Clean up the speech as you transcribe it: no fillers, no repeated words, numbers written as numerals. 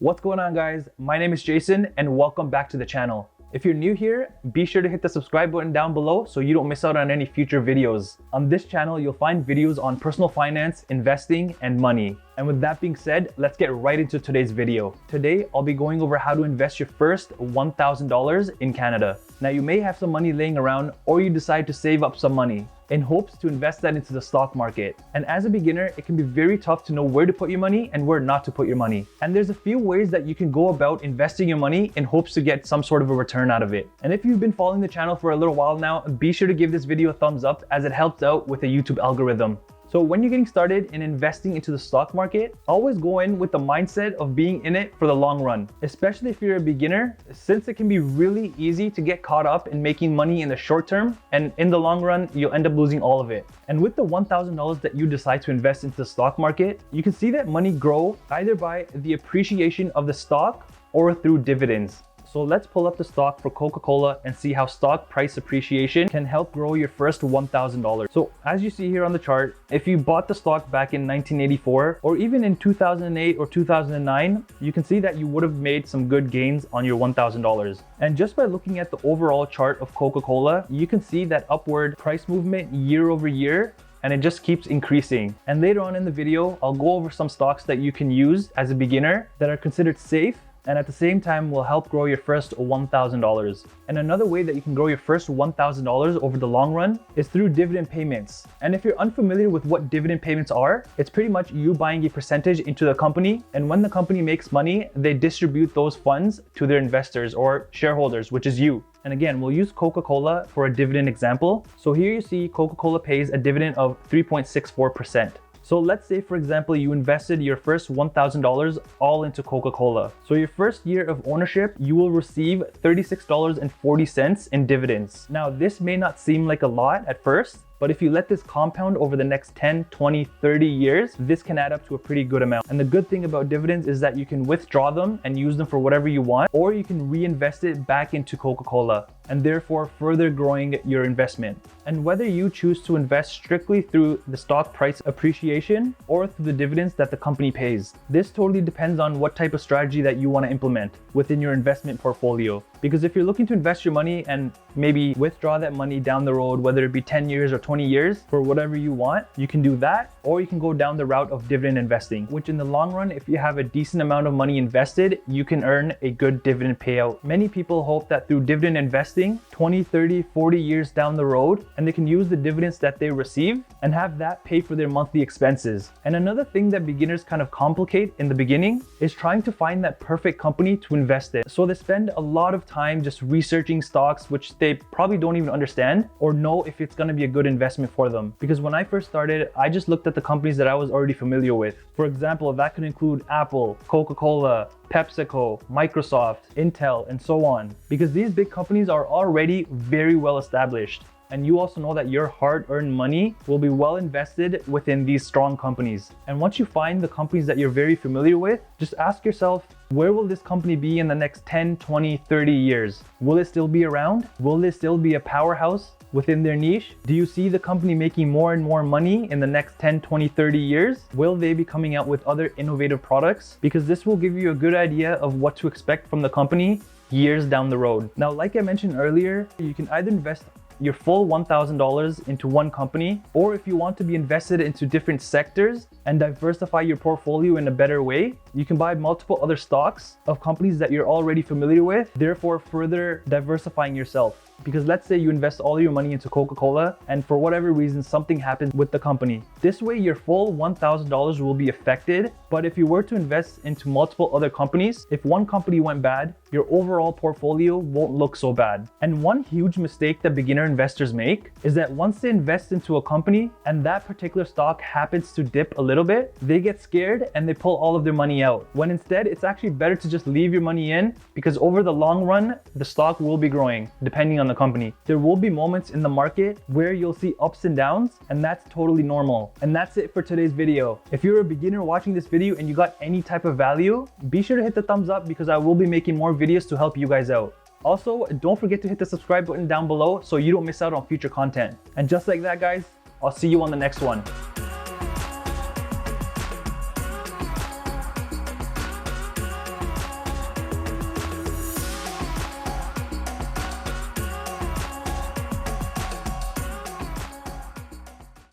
What's going on, guys? My name is Jason and welcome back to the channel. If you're new here, be sure to hit the subscribe button down below so you don't miss out on any future videos. On this channel, you'll find videos on personal finance, investing, and money. And with that being said, let's get right into today's video. Today, I'll be going over how to invest your first $1,000 in Canada. Now, you may have some money laying around or you decide to save up some money in hopes to invest that into the stock market. And as a beginner, it can be very tough to know where to put your money and where not to put your money. And there's a few ways that you can go about investing your money in hopes to get some sort of a return out of it. And if you've been following the channel for a little while now, be sure to give this video a thumbs up as it helps out with the YouTube algorithm. So when you're getting started in investing into the stock market, always go in with the mindset of being in it for the long run, especially if you're a beginner, since it can be really easy to get caught up in making money in the short term, and in the long run, you'll end up losing all of it. And with the $1,000 that you decide to invest into the stock market, you can see that money grow either by the appreciation of the stock or through dividends. So let's pull up the stock for Coca-Cola and see how stock price appreciation can help grow your first $1,000. So as you see here on the chart, if you bought the stock back in 1984 or even in 2008 or 2009, you can see that you would have made some good gains on your $1,000. And just by looking at the overall chart of Coca-Cola, you can see that upward price movement year over year, and it just keeps increasing. And later on in the video, I'll go over some stocks that you can use as a beginner that are considered safe and at the same time will help grow your first $1,000. And another way that you can grow your first $1,000 over the long run is through dividend payments. And if you're unfamiliar with what dividend payments are, it's pretty much you buying a percentage into the company, and when the company makes money, they distribute those funds to their investors or shareholders, which is you. And again, we'll use Coca-Cola for a dividend example. So here you see Coca-Cola pays a dividend of 3.64%. So let's say, for example, you invested your first $1,000 all into Coca-Cola. So your first year of ownership, you will receive $36.40 in dividends. Now, this may not seem like a lot at first, but if you let this compound over the next 10, 20, 30 years, this can add up to a pretty good amount. And the good thing about dividends is that you can withdraw them and use them for whatever you want, or you can reinvest it back into Coca-Cola and therefore further growing your investment. And whether you choose to invest strictly through the stock price appreciation or through the dividends that the company pays, this totally depends on what type of strategy that you want to implement within your investment portfolio. Because if you're looking to invest your money and maybe withdraw that money down the road, whether it be 10 years or 20 years for whatever you want, you can do that, or you can go down the route of dividend investing, which in the long run, if you have a decent amount of money invested, you can earn a good dividend payout. Many people hope that through dividend investing, 20, 30, 40 years down the road, and they can use the dividends that they receive and have that pay for their monthly expenses. And another thing that beginners kind of complicate in the beginning is trying to find that perfect company to invest in. So they spend a lot of time just researching stocks, which they probably don't even understand or know if it's going to be a good investment for them. Because when I first started, I just looked at the companies that I was already familiar with. For example, that could include Apple, Coca-Cola, PepsiCo, Microsoft, Intel, and so on. Because these big companies are already very well established. And you also know that your hard-earned money will be well invested within these strong companies. And once you find the companies that you're very familiar with, just ask yourself, where will this company be in the next 10, 20, 30 years? Will it still be around? Will it still be a powerhouse within their niche? Do you see the company making more and more money in the next 10, 20, 30 years? Will they be coming out with other innovative products? Because this will give you a good idea of what to expect from the company years down the road. Now, like I mentioned earlier, you can either invest your full $1,000 into one company, or if you want to be invested into different sectors and diversify your portfolio in a better way, you can buy multiple other stocks of companies that you're already familiar with, therefore further diversifying yourself. Because let's say you invest all your money into Coca-Cola and for whatever reason something happens with the company. This way your full $1,000 will be affected, but if you were to invest into multiple other companies, if one company went bad, your overall portfolio won't look so bad. And one huge mistake that beginner investors make is that once they invest into a company and that particular stock happens to dip a little bit, they get scared and they pull all of their money out. When instead, it's actually better to just leave your money in, because over the long run, the stock will be growing depending on the company. There will be moments in the market where you'll see ups and downs, and that's totally normal. And that's it for today's video. If you're a beginner watching this video and you got any type of value, be sure to hit the thumbs up because I will be making more videos to help you guys out. Also, don't forget to hit the subscribe button down below so you don't miss out on future content. And just like that, guys, I'll see you on the next one.